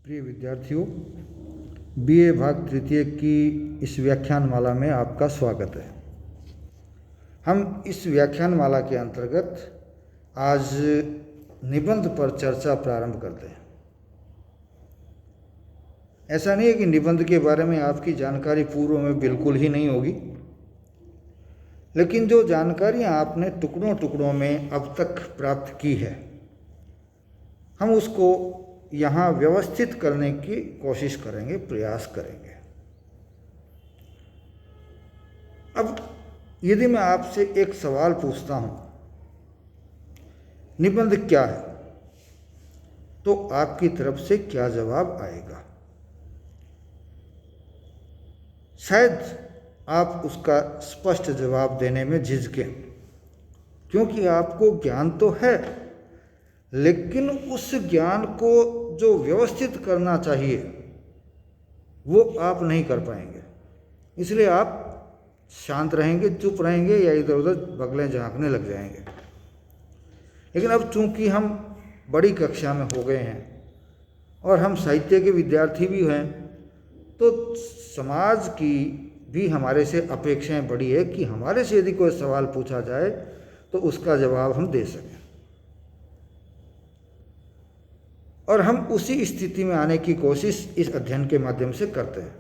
प्रिय विद्यार्थियों, बीए भाग तृतीय की इस व्याख्यान माला में आपका स्वागत है। हम इस व्याख्यान माला के अंतर्गत आज निबंध पर चर्चा प्रारंभ करते हैं। ऐसा नहीं है कि निबंध के बारे में आपकी जानकारी पूर्व में बिल्कुल ही नहीं होगी, लेकिन जो जानकारियाँ आपने टुकड़ों टुकड़ों में अब तक प्राप्त की है, हम उसको यहाँ व्यवस्थित करने की कोशिश करेंगे, प्रयास करेंगे। अब यदि मैं आपसे एक सवाल पूछता हूँ, निबंध क्या है, तो आपकी तरफ से क्या जवाब आएगा? शायद आप उसका स्पष्ट जवाब देने में झिझकें, क्योंकि आपको ज्ञान तो है, लेकिन उस ज्ञान को जो व्यवस्थित करना चाहिए वो आप नहीं कर पाएंगे। इसलिए आप शांत रहेंगे, चुप रहेंगे या इधर उधर बगलें झांकने लग जाएंगे। लेकिन अब चूंकि हम बड़ी कक्षा में हो गए हैं और हम साहित्य के विद्यार्थी भी हैं, तो समाज की भी हमारे से अपेक्षाएं बड़ी है कि हमारे से यदि कोई सवाल पूछा जाए तो उसका जवाब हम दे सकें। और हम उसी स्थिति में आने की कोशिश इस अध्ययन के माध्यम से करते हैं।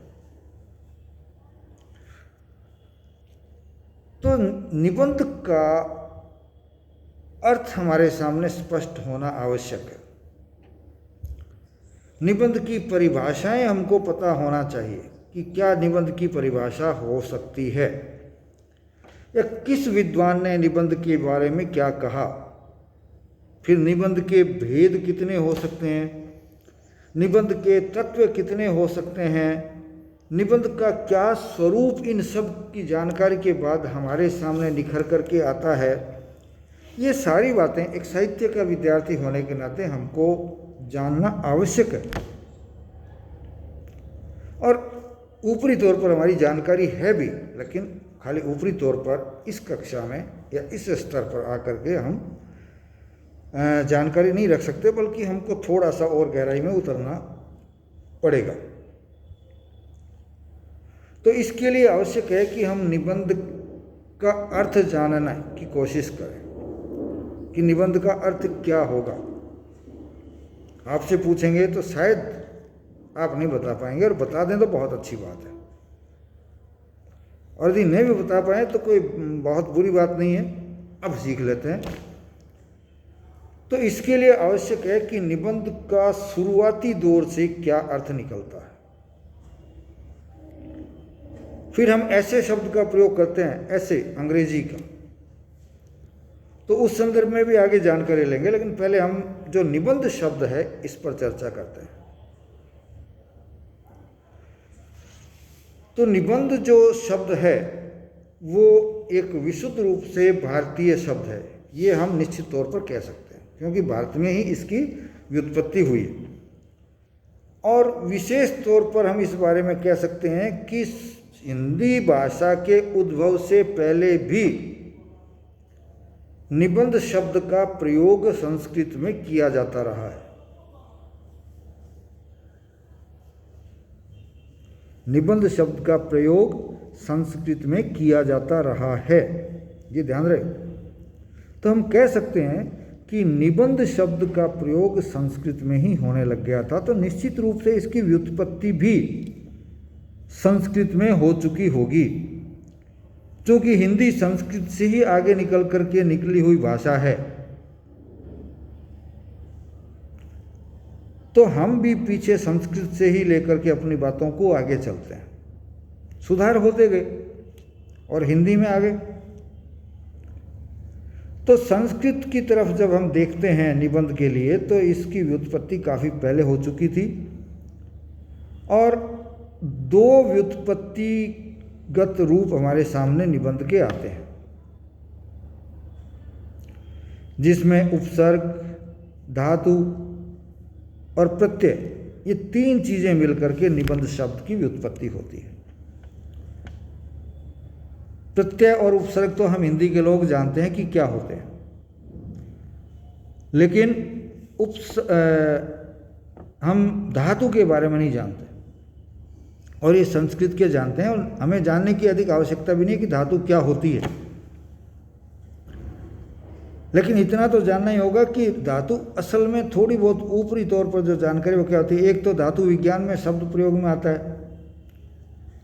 तो निबंध का अर्थ हमारे सामने स्पष्ट होना आवश्यक है। निबंध की परिभाषाएं हमको पता होना चाहिए कि क्या निबंध की परिभाषा हो सकती है, या किस विद्वान ने निबंध के बारे में क्या कहा। फिर निबंध के भेद कितने हो सकते हैं, निबंध के तत्व कितने हो सकते हैं, निबंध का क्या स्वरूप, इन सब की जानकारी के बाद हमारे सामने निखर करके आता है। ये सारी बातें एक साहित्य का विद्यार्थी होने के नाते हमको जानना आवश्यक है। और ऊपरी तौर पर हमारी जानकारी है भी, लेकिन खाली ऊपरी तौर पर इस कक्षा में या इस स्तर पर आकर के हम जानकारी नहीं रख सकते, बल्कि हमको थोड़ा सा और गहराई में उतरना पड़ेगा। तो इसके लिए आवश्यक है कि हम निबंध का अर्थ जानने की कोशिश करें कि निबंध का अर्थ क्या होगा। आपसे पूछेंगे तो शायद आप नहीं बता पाएंगे, और बता दें तो बहुत अच्छी बात है, और यदि नहीं भी बता पाए तो कोई बहुत बुरी बात नहीं है, अब सीख लेते हैं। तो इसके लिए आवश्यक है कि निबंध का शुरुआती दौर से क्या अर्थ निकलता है। फिर हम ऐसे शब्द का प्रयोग करते हैं, ऐसे अंग्रेजी का, तो उस संदर्भ में भी आगे जानकारी लेंगे, लेकिन पहले हम जो निबंध शब्द है इस पर चर्चा करते हैं। तो निबंध जो शब्द है वो एक विशुद्ध रूप से भारतीय शब्द है, ये हम निश्चित तौर पर कह सकते हैं, क्योंकि भारत में ही इसकी व्युत्पत्ति हुई। और विशेष तौर पर हम इस बारे में कह सकते हैं कि हिंदी भाषा के उद्भव से पहले भी निबंध शब्द का प्रयोग संस्कृत में किया जाता रहा है। निबंध शब्द का प्रयोग संस्कृत में किया जाता रहा है, ये ध्यान रहे। तो हम कह सकते हैं कि निबंध शब्द का प्रयोग संस्कृत में ही होने लग गया था, तो निश्चित रूप से इसकी व्युत्पत्ति भी संस्कृत में हो चुकी होगी, क्योंकि हिंदी संस्कृत से ही आगे निकल करके निकली हुई भाषा है। तो हम भी पीछे संस्कृत से ही लेकर के अपनी बातों को आगे चलते हैं, सुधार होते गए और हिंदी में आ गए। तो संस्कृत की तरफ जब हम देखते हैं निबंध के लिए, तो इसकी व्युत्पत्ति काफ़ी पहले हो चुकी थी, और दो व्युत्पत्तिगत रूप हमारे सामने निबंध के आते हैं, जिसमें उपसर्ग, धातु और प्रत्यय, ये तीन चीजें मिलकर के निबंध शब्द की व्युत्पत्ति होती है। प्रत्यय और उपसर्ग तो हम हिंदी के लोग जानते हैं कि क्या होते हैं, लेकिन हम धातु के बारे में नहीं जानते, और ये संस्कृत के जानते हैं, और हमें जानने की अधिक आवश्यकता भी नहीं कि धातु क्या होती है। लेकिन इतना तो जानना ही होगा कि धातु असल में थोड़ी बहुत ऊपरी तौर पर जो जानकारी वो क्या होती है। एक तो धातु विज्ञान में शब्द प्रयोग में आता है,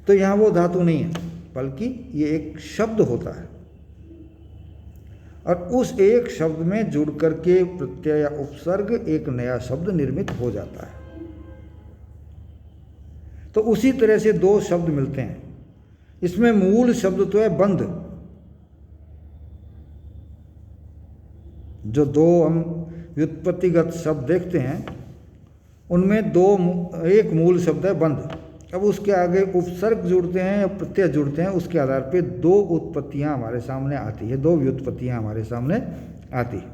तो यहाँ वो धातु नहीं है, बल्कि ये एक शब्द होता है, और उस एक शब्द में जुड़ करके प्रत्यय या उपसर्ग एक नया शब्द निर्मित हो जाता है। तो उसी तरह से दो शब्द मिलते हैं। इसमें मूल शब्द तो है बंध। जो दो हम व्युत्पत्तिगत शब्द देखते हैं उनमें एक मूल शब्द है बंध। अब उसके आगे उपसर्ग जुड़ते हैं या प्रत्यय जुड़ते हैं, उसके आधार पे दो उत्पत्तियां हमारे सामने आती है, दो व्युत्पत्तियां हमारे सामने आती है।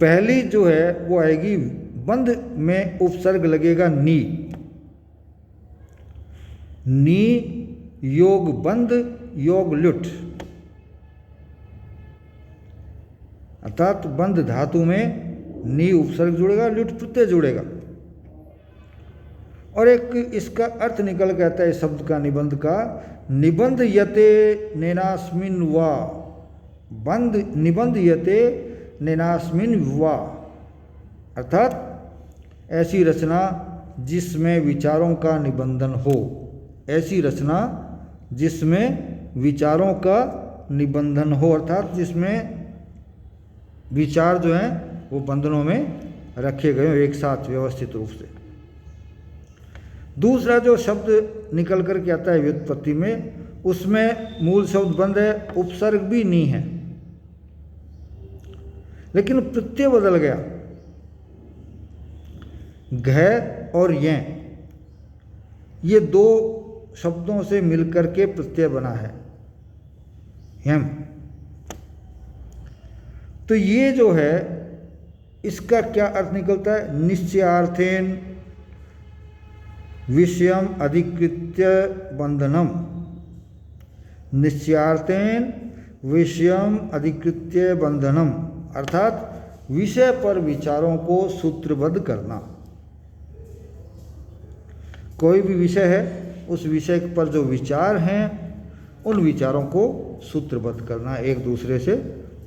पहली जो है वो आएगी, बंध में उपसर्ग लगेगा नी। नी योग बंध योग लुट, अर्थात बंध धातु में नी उपसर्ग जुड़ेगा, लुट प्रत्यय जुड़ेगा। और एक इसका अर्थ निकल के आता है इस शब्द का, निबंध का, निबंध यते नेनास्मिन वा, बंध निबंध यते नेनास्मिन वा, अर्थात ऐसी रचना जिसमें विचारों का निबंधन हो, ऐसी रचना जिसमें विचारों का निबंधन हो, अर्थात जिसमें विचार जो हैं वो बंधनों में रखे गए हो एक साथ व्यवस्थित रूप से। दूसरा जो शब्द निकल कर के आता है व्युत्पत्ति में, उसमें मूल शब्द बंध है, उपसर्ग भी नी है, लेकिन प्रत्यय बदल गया। घ और ये दो शब्दों से मिलकर के प्रत्यय बना है यम। तो ये जो है इसका क्या अर्थ निकलता है, निश्चयार्थेन विषयम अधिकृत्य बंधनम, निश्चयार्थेन विषयम अधिकृत्य बंधनम, अर्थात विषय पर विचारों को सूत्रबद्ध करना। कोई भी विषय है, उस विषय पर जो विचार हैं उन विचारों को सूत्रबद्ध करना, एक दूसरे से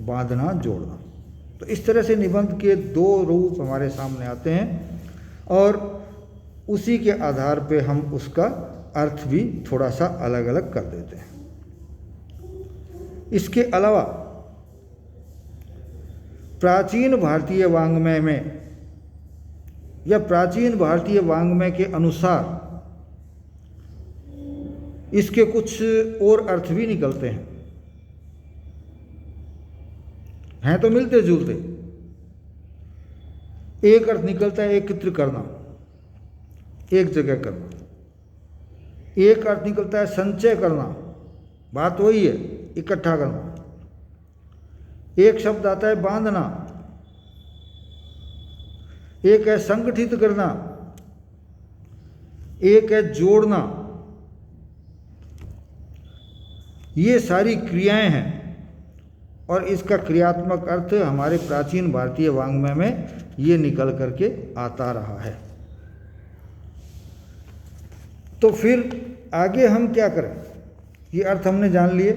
बांधना, जोड़ना। तो इस तरह से निबंध के दो रूप हमारे सामने आते हैं, और उसी के आधार पे हम उसका अर्थ भी थोड़ा सा अलग अलग कर देते हैं। इसके अलावा प्राचीन भारतीय वाङ्मय में या प्राचीन भारतीय वाङ्मय के अनुसार इसके कुछ और अर्थ भी निकलते हैं तो मिलते जुलते। एक अर्थ निकलता है एकत्र करना, एक जगह करना। एक अर्थ निकलता है संचय करना, बात वही है, इकट्ठा करना। एक शब्द आता है बांधना, एक है संगठित करना, एक है जोड़ना। ये सारी क्रियाएं हैं, और इसका क्रियात्मक अर्थ हमारे प्राचीन भारतीय वाङ्मय में ये निकल करके आता रहा है। तो फिर आगे हम क्या करें, ये अर्थ हमने जान लिए।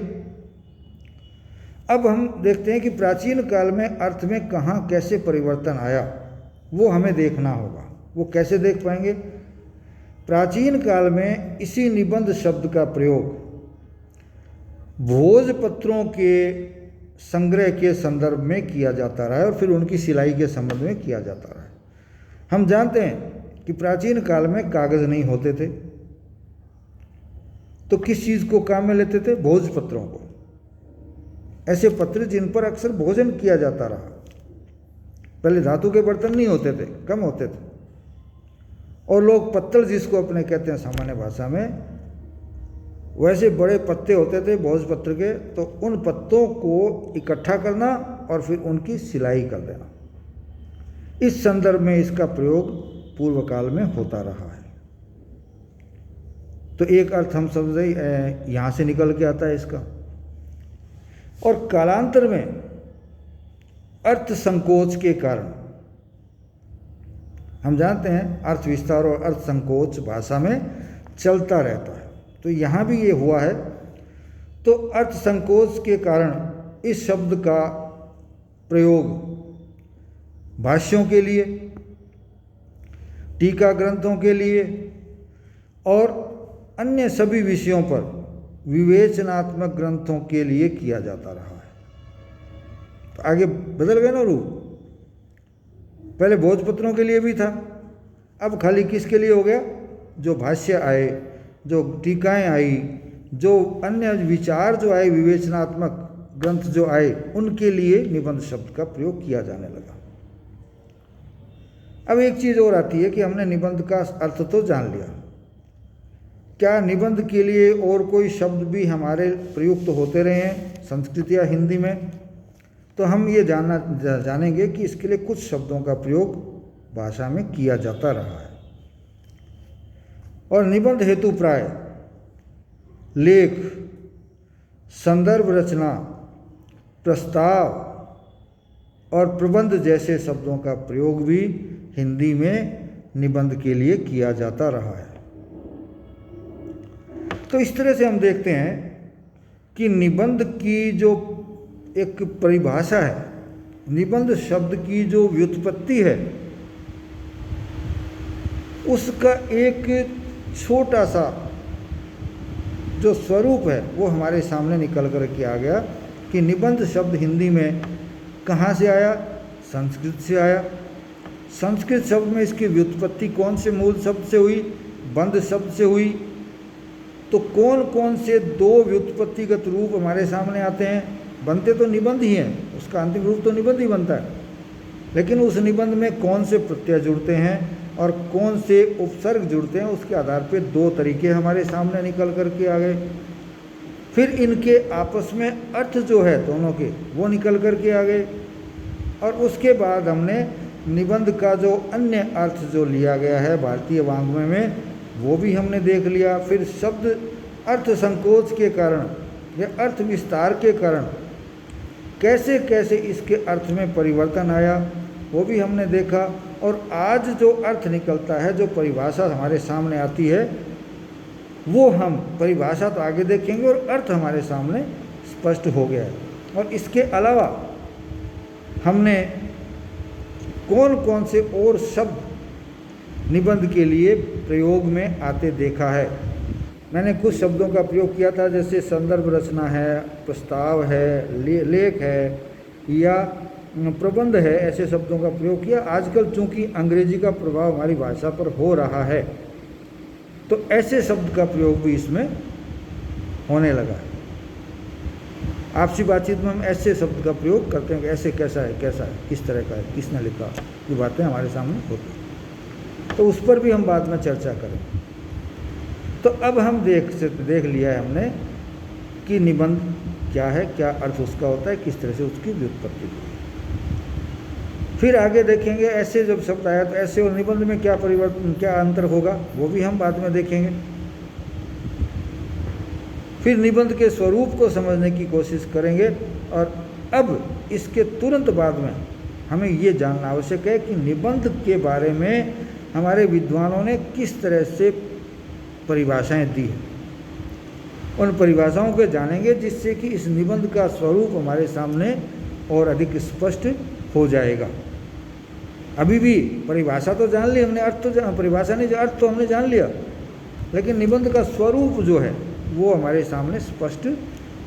अब हम देखते हैं कि प्राचीन काल में अर्थ में कहाँ कैसे परिवर्तन आया, वो हमें देखना होगा। वो कैसे देख पाएंगे? प्राचीन काल में इसी निबंध शब्द का प्रयोग भोजपत्रों के संग्रह के संदर्भ में किया जाता रहा है, और फिर उनकी सिलाई के संबंध में किया जाता रहा है। हम जानते हैं कि प्राचीन काल में कागज़ नहीं होते थे, तो किस चीज़ को काम में लेते थे? भोजपत्रों को। ऐसे पत्र जिन पर अक्सर भोजन किया जाता रहा। पहले धातु के बर्तन नहीं होते थे, कम होते थे, और लोग पत्तल जिसको अपने कहते हैं सामान्य भाषा में, वैसे बड़े पत्ते होते थे भोजपत्र के, तो उन पत्तों को इकट्ठा करना और फिर उनकी सिलाई कर देना। इस संदर्भ में इसका प्रयोग पूर्व काल में होता रहा है। तो एक अर्थ हम समझे यहाँ से निकल के आता है इसका। और कालांतर में अर्थ संकोच के कारण हम जानते हैं अर्थ विस्तार और अर्थ संकोच भाषा में चलता रहता है, तो यहाँ भी ये हुआ है। तो अर्थ संकोच के कारण इस शब्द का प्रयोग भाष्यों के लिए, टीका ग्रंथों के लिए और अन्य सभी विषयों पर विवेचनात्मक ग्रंथों के लिए किया जाता रहा है। तो आगे बदल गए ना रूप, पहले भोजपत्रों के लिए भी था, अब खाली किसके लिए हो गया? जो भाष्य आए, जो टीकाएं आई, जो अन्य विचार जो आए, विवेचनात्मक ग्रंथ जो आए, उनके लिए निबंध शब्द का प्रयोग किया जाने लगा। अब एक चीज़ और आती है कि हमने निबंध का अर्थ तो जान लिया, क्या निबंध के लिए और कोई शब्द भी हमारे प्रयुक्त होते रहे हैं संस्कृत या हिंदी में? तो हम ये जानेंगे कि इसके लिए कुछ शब्दों का प्रयोग भाषा में किया जाता रहा है। और निबंध हेतु प्राय लेख, संदर्भ रचना, प्रस्ताव और प्रबंध जैसे शब्दों का प्रयोग भी हिंदी में निबंध के लिए किया जाता रहा है। तो इस तरह से हम देखते हैं कि निबंध की जो एक परिभाषा है, निबंध शब्द की जो व्युत्पत्ति है, उसका एक छोटा सा जो स्वरूप है वो हमारे सामने निकल कर के आ गया कि निबंध शब्द हिंदी में कहाँ से आया? संस्कृत से आया। संस्कृत शब्द में इसकी व्युत्पत्ति कौन से मूल शब्द से हुई? बंध शब्द से हुई। तो कौन कौन से दो व्युत्पत्तिगत रूप हमारे सामने आते हैं? बनते तो निबंध ही हैं, उसका अंतिम रूप तो निबंध ही बनता है, लेकिन उस निबंध में कौन से प्रत्यय जुड़ते हैं और कौन से उपसर्ग जुड़ते हैं, उसके आधार पर दो तरीके हमारे सामने निकल कर के आ गए। फिर इनके आपस में अर्थ जो है दोनों के, वो निकल कर के आ गए। और उसके बाद हमने निबंध का जो अन्य अर्थ जो लिया गया है भारतीय वाङ्मय में, वो भी हमने देख लिया। फिर शब्द अर्थ संकोच के कारण या अर्थ विस्तार के कारण कैसे कैसे इसके अर्थ में परिवर्तन आया, वो भी हमने देखा। और आज जो अर्थ निकलता है, जो परिभाषा हमारे सामने आती है, वो हम परिभाषा तो आगे देखेंगे और अर्थ हमारे सामने स्पष्ट हो गया है। और इसके अलावा हमने कौन कौन से और शब्द निबंध के लिए प्रयोग में आते देखा है। मैंने कुछ शब्दों का प्रयोग किया था, जैसे संदर्भ रचना है, प्रस्ताव है, लेख है या प्रबंध है, ऐसे शब्दों का प्रयोग किया। आजकल चूंकि अंग्रेजी का प्रभाव हमारी भाषा पर हो रहा है, तो ऐसे शब्द का प्रयोग भी इसमें होने लगा है। आपसी बातचीत में हम ऐसे शब्द का प्रयोग करते हैं कि ऐसे कैसा है, किस तरह का है, किसने लिखा, ये बातें हमारे सामने होती हैं। तो उस पर भी हम बाद में चर्चा करें। तो अब हम देख लिया है हमने कि निबंध क्या है, क्या अर्थ उसका होता है, किस तरह से उसकी व्युत्पत्ति हुई। फिर आगे देखेंगे ऐसे जब शब्द आया तो ऐसे और निबंध में क्या परिवर्तन, क्या अंतर होगा, वो भी हम बाद में देखेंगे। फिर निबंध के स्वरूप को समझने की कोशिश करेंगे। और अब इसके तुरंत बाद में हमें ये जानना आवश्यक है कि निबंध के बारे में हमारे विद्वानों ने किस तरह से परिभाषाएं दी हैं। उन परिभाषाओं को जानेंगे जिससे कि इस निबंध का स्वरूप हमारे सामने और अधिक स्पष्ट हो जाएगा। अभी भी परिभाषा तो जान ली हमने, अर्थ तो परिभाषा नहीं, अर्थ तो हमने जान लिया, लेकिन निबंध का स्वरूप जो है वो हमारे सामने स्पष्ट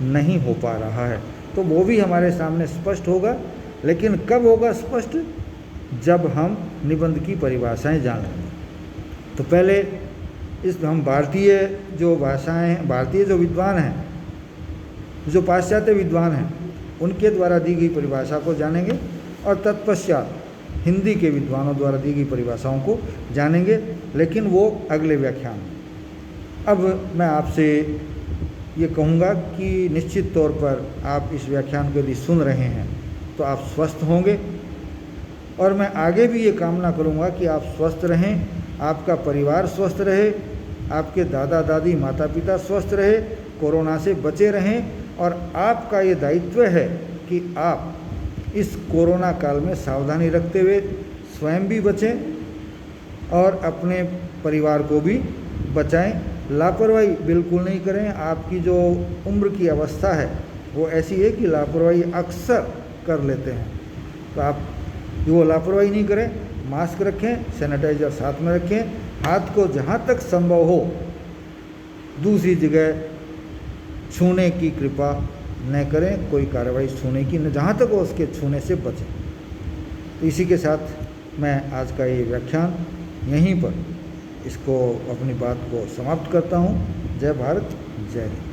नहीं हो पा रहा है। तो वो भी हमारे सामने स्पष्ट होगा, लेकिन कब होगा स्पष्ट? जब हम निबंध की परिभाषाएं जान लेंगे। तो पहले हम भारतीय जो भाषाएं हैं, भारतीय जो विद्वान हैं, जो पाश्चात्य विद्वान हैं, उनके द्वारा दी गई परिभाषा को जानेंगे और तत्पश्चात हिंदी के विद्वानों द्वारा दी गई परिभाषाओं को जानेंगे, लेकिन वो अगले व्याख्यान में। अब मैं आपसे ये कहूँगा कि निश्चित तौर पर आप इस व्याख्यान को यदि सुन रहे हैं तो आप स्वस्थ होंगे, और मैं आगे भी ये कामना करूँगा कि आप स्वस्थ रहें, आपका परिवार स्वस्थ रहे, आपके दादा दादी माता पिता स्वस्थ रहे, कोरोना से बचे रहें। और आपका ये दायित्व है कि आप इस कोरोना काल में सावधानी रखते हुए स्वयं भी बचें और अपने परिवार को भी बचाएं। लापरवाही बिल्कुल नहीं करें। आपकी जो उम्र की अवस्था है वो ऐसी है कि लापरवाही अक्सर कर लेते हैं, तो आप वो लापरवाही नहीं करें। मास्क रखें, सैनिटाइज़र साथ में रखें, हाथ को जहाँ तक संभव हो दूसरी जगह छूने की कृपा न करें, कोई कार्रवाई छूने की न, जहाँ तक हो उसके छूने से बचें। तो इसी के साथ मैं आज का ये व्याख्यान यहीं पर इसको अपनी बात को समाप्त करता हूँ। जय भारत, जय हिंद।